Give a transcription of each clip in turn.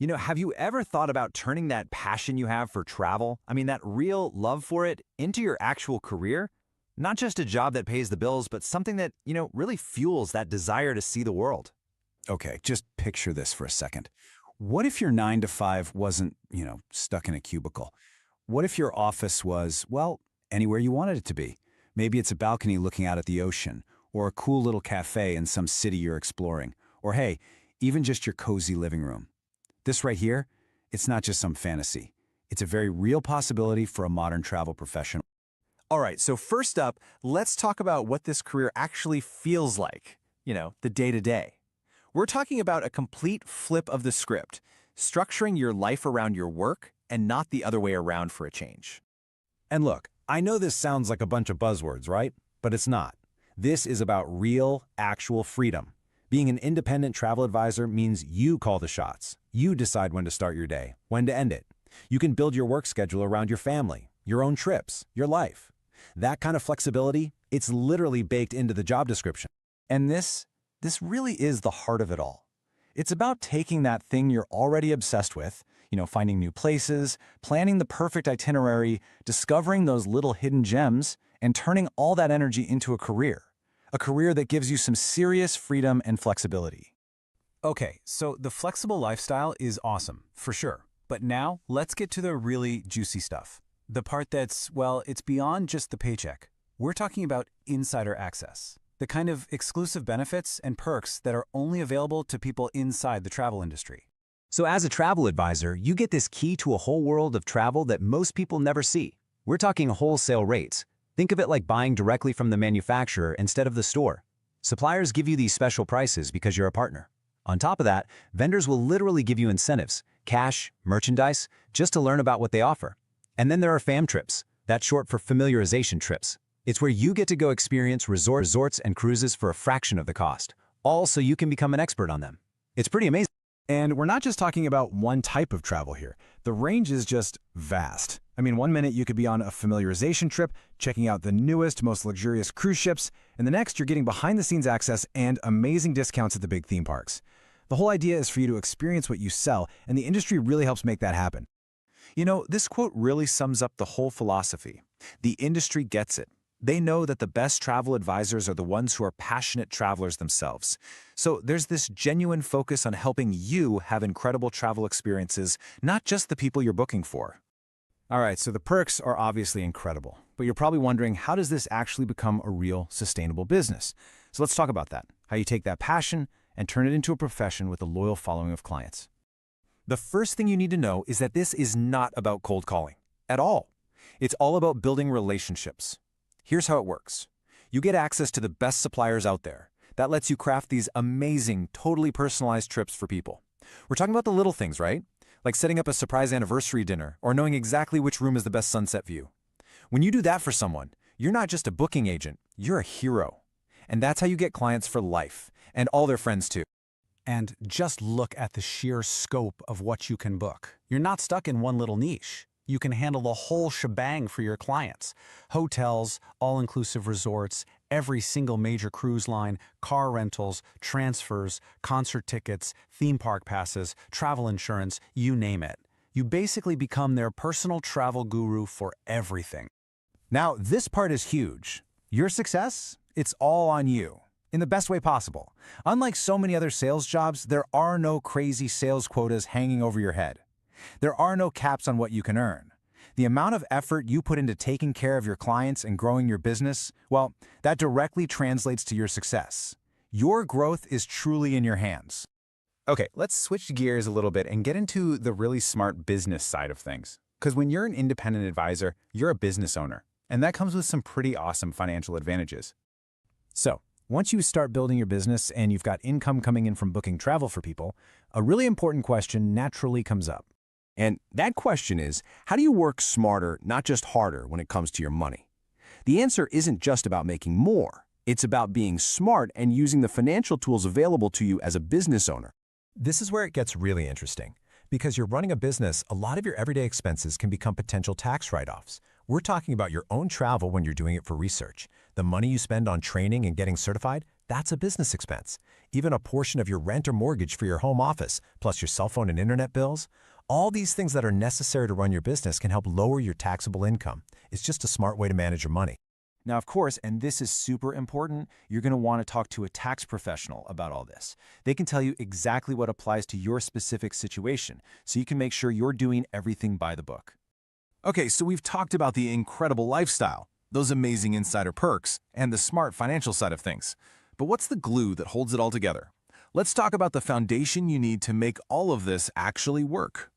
Have you ever thought about turning that passion you have for travel, that real love for it, into your actual career? Not just a job that pays the bills, but something that, really fuels that desire to see the world. Okay, just picture this for a second. What if your 9 to 5 wasn't, stuck in a cubicle? What if your office was, well, anywhere you wanted it to be? Maybe it's a balcony looking out at the ocean, or a cool little cafe in some city you're exploring, or hey, even just your cozy living room. This right here, it's not just some fantasy. It's a very real possibility for a modern travel professional. All right, so first up, let's talk about what this career actually feels like, the day-to-day. We're talking about a complete flip of the script, structuring your life around your work and not the other way around for a change. And look, I know this sounds like a bunch of buzzwords, right? But it's not. This is about real, actual freedom. Being an independent travel advisor means you call the shots. You decide when to start your day, when to end it. You can build your work schedule around your family, your own trips, your life. That kind of flexibility, it's literally baked into the job description. And this really is the heart of it all. It's about taking that thing you're already obsessed with, finding new places, planning the perfect itinerary, discovering those little hidden gems, and turning all that energy into a career that gives you some serious freedom and flexibility. Okay, so the flexible lifestyle is awesome, for sure. But now, let's get to the really juicy stuff. The part that's, well, it's beyond just the paycheck. We're talking about insider access. The kind of exclusive benefits and perks that are only available to people inside the travel industry. So as a travel advisor, you get this key to a whole world of travel that most people never see. We're talking wholesale rates. Think of it like buying directly from the manufacturer instead of the store. Suppliers give you these special prices because you're a partner. On top of that, vendors will literally give you incentives, cash, merchandise, just to learn about what they offer. And then there are fam trips. That's short for familiarization trips. It's where you get to go experience resorts and cruises for a fraction of the cost, all so you can become an expert on them. It's pretty amazing. And we're not just talking about one type of travel here. The range is just vast. One minute you could be on a familiarization trip, checking out the newest, most luxurious cruise ships, and the next you're getting behind-the-scenes access and amazing discounts at the big theme parks. The whole idea is for you to experience what you sell, and the industry really helps make that happen. This quote really sums up the whole philosophy. The industry gets it. They know that the best travel advisors are the ones who are passionate travelers themselves. So there's this genuine focus on helping you have incredible travel experiences, not just the people you're booking for. All right, so the perks are obviously incredible, but you're probably wondering, how does this actually become a real, sustainable business? So let's talk about that, how you take that passion and turn it into a profession with a loyal following of clients. The first thing you need to know is that this is not about cold calling at all. It's all about building relationships. Here's how it works. You get access to the best suppliers out there. That lets you craft these amazing, totally personalized trips for people. We're talking about the little things, right? Like setting up a surprise anniversary dinner or knowing exactly which room is the best sunset view. When you do that for someone, you're not just a booking agent, you're a hero. And that's how you get clients for life, and all their friends too. And just look at the sheer scope of what you can book. You're not stuck in one little niche. You can handle the whole shebang for your clients. Hotels, all-inclusive resorts, every single major cruise line, car rentals, transfers, concert tickets, theme park passes, travel insurance, you name it. You basically become their personal travel guru for everything. Now, this part is huge. Your success, it's all on you, in the best way possible. Unlike so many other sales jobs, there are no crazy sales quotas hanging over your head. There are no caps on what you can earn. The amount of effort you put into taking care of your clients and growing your business, well, that directly translates to your success. Your growth is truly in your hands. Okay, let's switch gears a little bit and get into the really smart business side of things. Because when you're an independent advisor, you're a business owner, and that comes with some pretty awesome financial advantages. So, once you start building your business and you've got income coming in from booking travel for people, a really important question naturally comes up. And that question is, how do you work smarter, not just harder, when it comes to your money? The answer isn't just about making more. It's about being smart and using the financial tools available to you as a business owner. This is where it gets really interesting. Because you're running a business, a lot of your everyday expenses can become potential tax write-offs. We're talking about your own travel when you're doing it for research. The money you spend on training and getting certified, That's a business expense. Even a portion of your rent or mortgage for your home office, plus your cell phone and internet bills, all these things that are necessary to run your business can help lower your taxable income. It's just a smart way to manage your money. Now, of course, and this is super important, you're going to want to talk to a tax professional about all this. They can tell you exactly what applies to your specific situation, so you can make sure you're doing everything by the book. Okay, so we've talked about the incredible lifestyle, those amazing insider perks, and the smart financial side of things. But what's the glue that holds it all together? Let's talk about the foundation you need to make all of this actually work.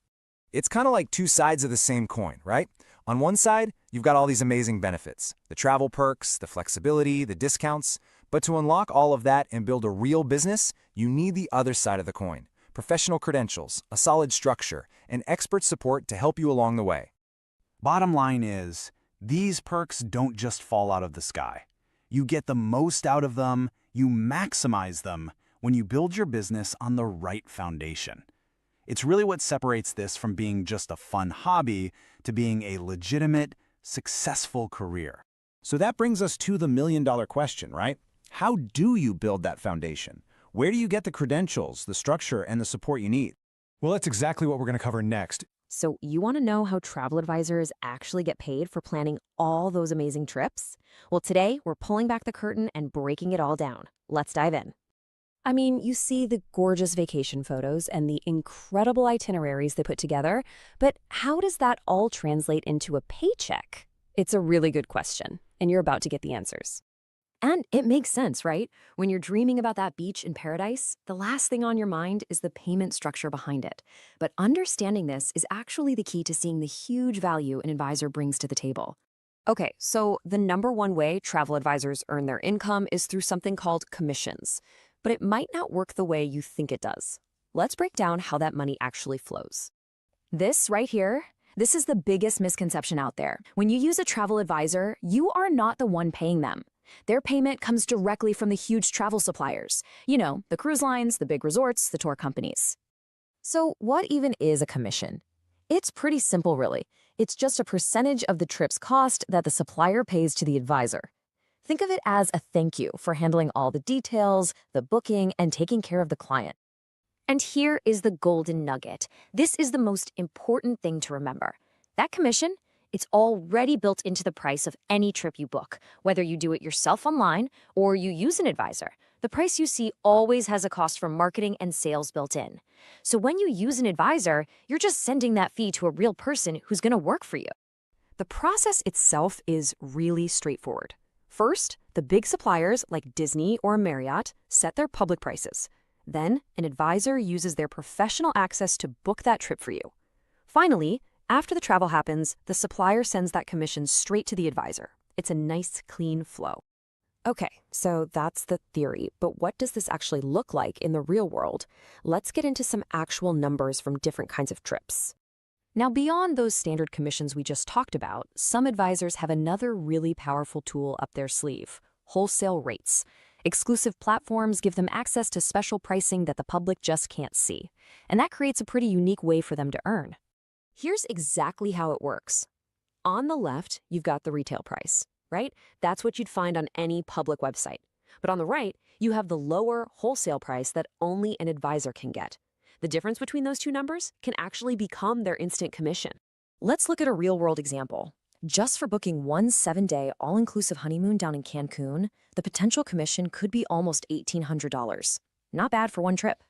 It's kind of like two sides of the same coin, right? On one side, you've got all these amazing benefits, the travel perks, the flexibility, the discounts. But to unlock all of that and build a real business, you need the other side of the coin. Professional credentials, a solid structure, and expert support to help you along the way. Bottom line is, these perks don't just fall out of the sky. You get the most out of them, you maximize them when you build your business on the right foundation. It's really what separates this from being just a fun hobby to being a legitimate, successful career. So that brings us to the million-dollar question, right? How do you build that foundation? Where do you get the credentials, the structure, and the support you need? Well, that's exactly what we're going to cover next. So you want to know how travel advisors actually get paid for planning all those amazing trips? Well, today we're pulling back the curtain and breaking it all down. Let's dive in. I mean, you see the gorgeous vacation photos and the incredible itineraries they put together, but how does that all translate into a paycheck? It's a really good question, and you're about to get the answers. And it makes sense, right? When you're dreaming about that beach in paradise, the last thing on your mind is the payment structure behind it. But understanding this is actually the key to seeing the huge value an advisor brings to the table. Okay, so the number one way travel advisors earn their income is through something called commissions. But it might not work the way you think it does. Let's break down how that money actually flows. This right here, this is the biggest misconception out there. When you use a travel advisor, you are not the one paying them. Their payment comes directly from the huge travel suppliers. You know, the cruise lines, the big resorts, the tour companies. So what even is a commission? It's pretty simple, really. It's just a percentage of the trip's cost that the supplier pays to the advisor. Think of it as a thank you for handling all the details, the booking, and taking care of the client. And here is the golden nugget. This is the most important thing to remember. That commission, it's already built into the price of any trip you book, whether you do it yourself online or you use an advisor. The price you see always has a cost for marketing and sales built in. So when you use an advisor, you're just sending that fee to a real person who's going to work for you. The process itself is really straightforward. First, the big suppliers like Disney or Marriott set their public prices. Then, an advisor uses their professional access to book that trip for you. Finally, after the travel happens, the supplier sends that commission straight to the advisor. It's a nice, clean flow. Okay, so that's the theory, but what does this actually look like in the real world? Let's get into some actual numbers from different kinds of trips. Now, beyond those standard commissions we just talked about, some advisors have another really powerful tool up their sleeve: wholesale rates. Exclusive platforms give them access to special pricing that the public just can't see, and that creates a pretty unique way for them to earn. Here's exactly how it works. On the left, you've got the retail price, right? That's what you'd find on any public website. But on the right, you have the lower wholesale price that only an advisor can get. The difference between those two numbers can actually become their instant commission. Let's look at a real-world example. Just for booking one 7-day all-inclusive honeymoon down in Cancun, the potential commission could be almost $1,800. Not bad for one trip.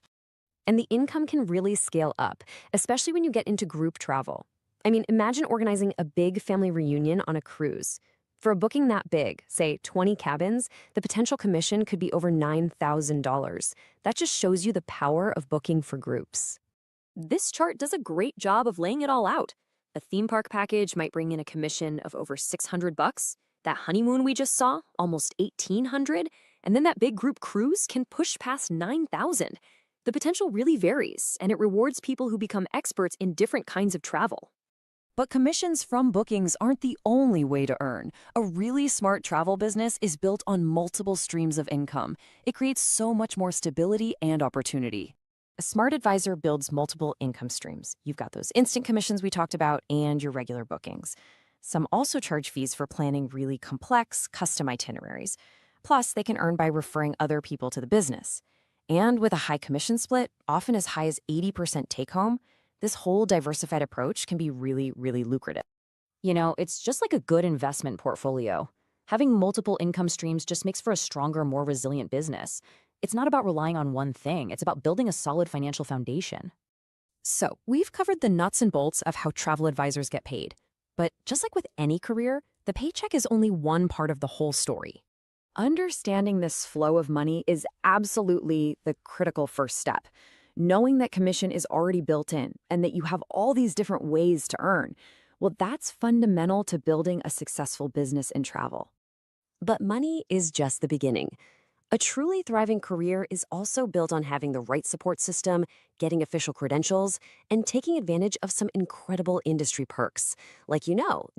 And the income can really scale up, especially when you get into group travel. I mean, imagine organizing a big family reunion on a cruise. For a booking that big, say 20 cabins, the potential commission could be over $9,000. That just shows you the power of booking for groups. This chart does a great job of laying it all out. A theme park package might bring in a commission of over $600. That honeymoon we just saw, almost $1,800. And then that big group cruise can push past $9,000. The potential really varies, and it rewards people who become experts in different kinds of travel. But commissions from bookings aren't the only way to earn. A really smart travel business is built on multiple streams of income. It creates so much more stability and opportunity. A smart advisor builds multiple income streams. You've got those instant commissions we talked about and your regular bookings. Some also charge fees for planning really complex, custom itineraries. Plus, they can earn by referring other people to the business. And with a high commission split, often as high as 80% take home, this whole diversified approach can be really, really lucrative. You know, it's just like a good investment portfolio. Having multiple income streams just makes for a stronger, more resilient business. It's not about relying on one thing, it's about building a solid financial foundation. So, we've covered the nuts and bolts of how travel advisors get paid. But just like with any career, the paycheck is only one part of the whole story. Understanding this flow of money is absolutely the critical first step. Knowing that commission is already built in and that you have all these different ways to earn, well, that's fundamental to building a successful business in travel. But money is just the beginning. A truly thriving career is also built on having the right support system, getting official credentials, and taking advantage of some incredible industry perks, like,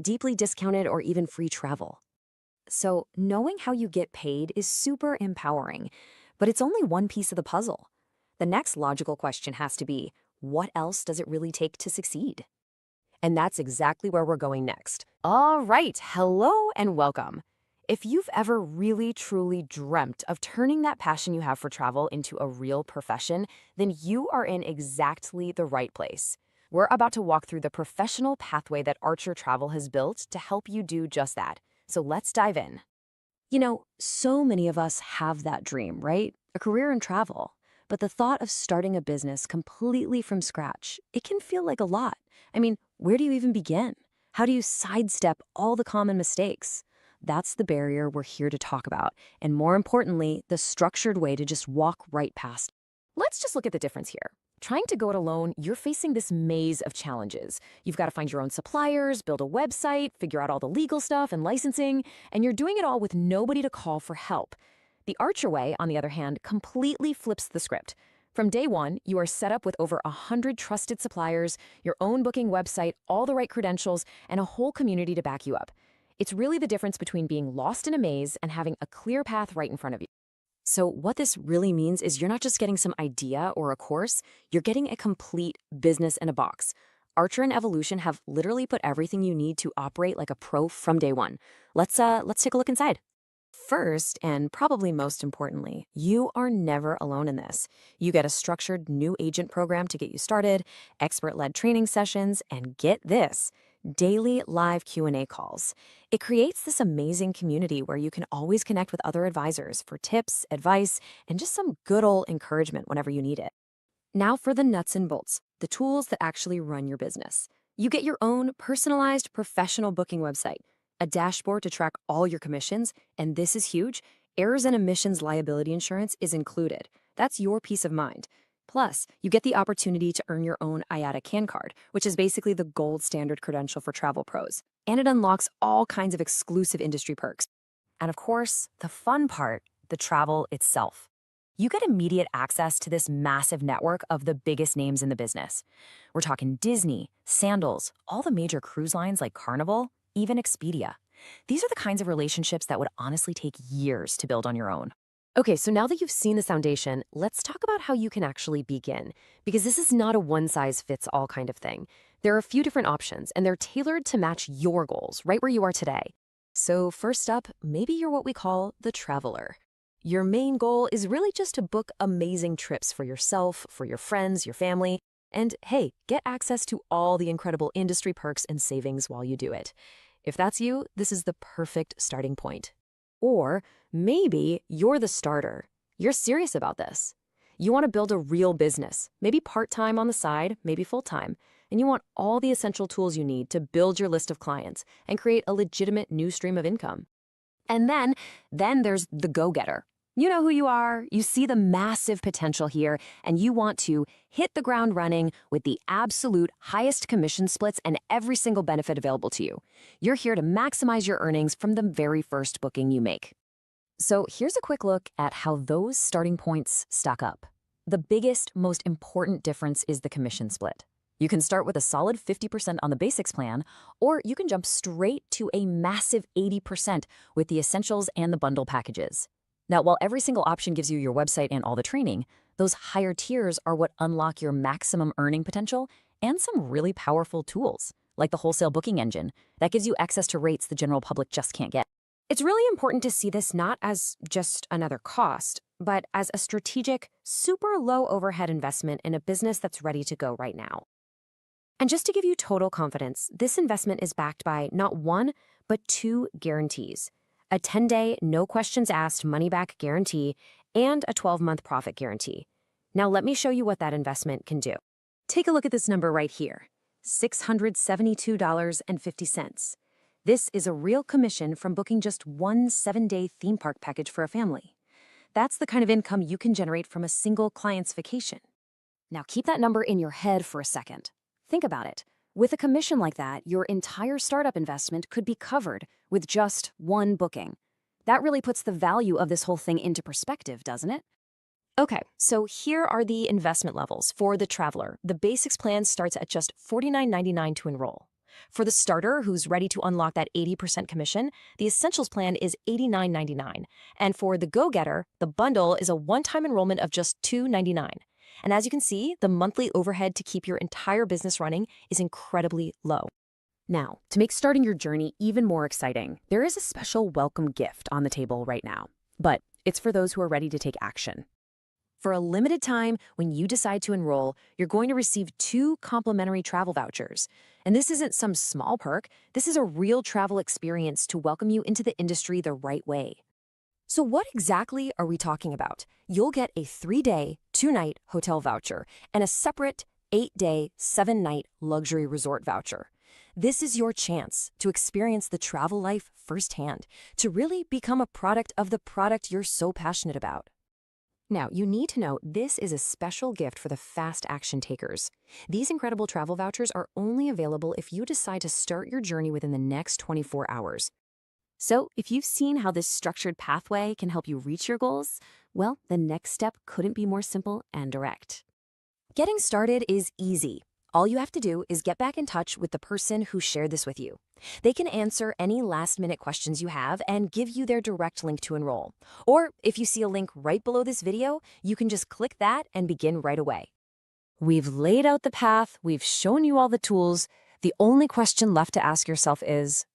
deeply discounted or even free travel. So, knowing how you get paid is super empowering, but it's only one piece of the puzzle. The next logical question has to be, what else does it really take to succeed? And that's exactly where we're going next. All right, hello and welcome. If you've ever really, truly dreamt of turning that passion you have for travel into a real profession, then you are in exactly the right place. We're about to walk through the professional pathway that Archer Travel has built to help you do just that. So let's dive in. So many of us have that dream, right? A career in travel. But the thought of starting a business completely from scratch, it can feel like a lot. I mean, where do you even begin? How do you sidestep all the common mistakes? That's the barrier we're here to talk about, and more importantly, the structured way to just walk right past. Let's just look at the difference here. Trying to go it alone, you're facing this maze of challenges. You've got to find your own suppliers, build a website, figure out all the legal stuff and licensing, and you're doing it all with nobody to call for help. The Archer way, on the other hand, completely flips the script. From day one, you are set up with over 100 trusted suppliers, your own booking website, all the right credentials, and a whole community to back you up. It's really the difference between being lost in a maze and having a clear path right in front of you. So what this really means is you're not just getting some idea or a course, you're getting a complete business in a box. Archer and Evolution have literally put everything you need to operate like a pro from day one. Let's take a look inside. First, and probably most importantly, you are never alone in this. You get a structured new agent program to get you started, expert-led training sessions, and get this, daily live Q&A calls. It creates this amazing community where you can always connect with other advisors for tips, advice, and just some good old encouragement whenever you need it. Now for the nuts and bolts, the tools that actually run your business. You get your own personalized professional booking website, a dashboard to track all your commissions, and this is huge, errors and omissions liability insurance is included. That's your peace of mind. Plus, you get the opportunity to earn your own IATA CAN card, which is basically the gold standard credential for travel pros. And it unlocks all kinds of exclusive industry perks. And of course, the fun part, the travel itself. You get immediate access to this massive network of the biggest names in the business. We're talking Disney, Sandals, all the major cruise lines like Carnival, even Expedia. These are the kinds of relationships that would honestly take years to build on your own. Okay, so now that you've seen the foundation, let's talk about how you can actually begin, because this is not a one-size-fits-all kind of thing. There are a few different options, and they're tailored to match your goals right where you are today. So first up, maybe you're what we call the traveler. Your main goal is really just to book amazing trips for yourself, for your friends, your family, and hey, get access to all the incredible industry perks and savings while you do it. If that's you, this is the perfect starting point. Or maybe you're the starter. You're serious about this. You want to build a real business, maybe part-time on the side, maybe full-time, and you want all the essential tools you need to build your list of clients and create a legitimate new stream of income. And then there's the go-getter. You know who you are, you see the massive potential here, and you want to hit the ground running with the absolute highest commission splits and every single benefit available to you. You're here to maximize your earnings from the very first booking you make. So here's a quick look at how those starting points stack up. The biggest, most important difference is the commission split. You can start with a solid 50% on the basics plan, or you can jump straight to a massive 80% with the essentials and the bundle packages. Now, while every single option gives you your website and all the training, those higher tiers are what unlock your maximum earning potential and some really powerful tools, like the wholesale booking engine that gives you access to rates the general public just can't get. It's really important to see this not as just another cost, but as a strategic, super low overhead investment in a business that's ready to go right now. And just to give you total confidence, this investment is backed by not one, but 2 guarantees: a 10-day, no questions asked money-back guarantee and a 12-month profit guarantee. Now let me show you what that investment can do. Take a look at this number right here, $672.50. This is a real commission from booking just one 7-day theme park package for a family. That's the kind of income you can generate from a single client's vacation. Now keep that number in your head for a second. Think about it. With a commission like that, your entire startup investment could be covered with just one booking. That really puts the value of this whole thing into perspective, doesn't it? Okay, so here are the investment levels for the traveler. The basics plan starts at just $49.99 to enroll. For the starter who's ready to unlock that 80% commission, the Essentials plan is $89.99. And for the go-getter, the bundle is a one-time enrollment of just $2.99. And as you can see, the monthly overhead to keep your entire business running is incredibly low. Now, to make starting your journey even more exciting, there is a special welcome gift on the table right now. But it's for those who are ready to take action. For a limited time, when you decide to enroll, you're going to receive 2 complimentary travel vouchers. And this isn't some small perk. This is a real travel experience to welcome you into the industry the right way. So what exactly are we talking about? You'll get a 3-day, 2-night hotel voucher and a separate 8-day, 7-night luxury resort voucher. This is your chance to experience the travel life firsthand, to really become a product of the product you're so passionate about. Now, you need to know this is a special gift for the fast action takers. These incredible travel vouchers are only available if you decide to start your journey within the next 24 hours. So, if you've seen how this structured pathway can help you reach your goals, well, the next step couldn't be more simple and direct. Getting started is easy. All you have to do is get back in touch with the person who shared this with you. They can answer any last-minute questions you have and give you their direct link to enroll. Or if you see a link right below this video, you can just click that and begin right away. We've laid out the path, we've shown you all the tools. The only question left to ask yourself is,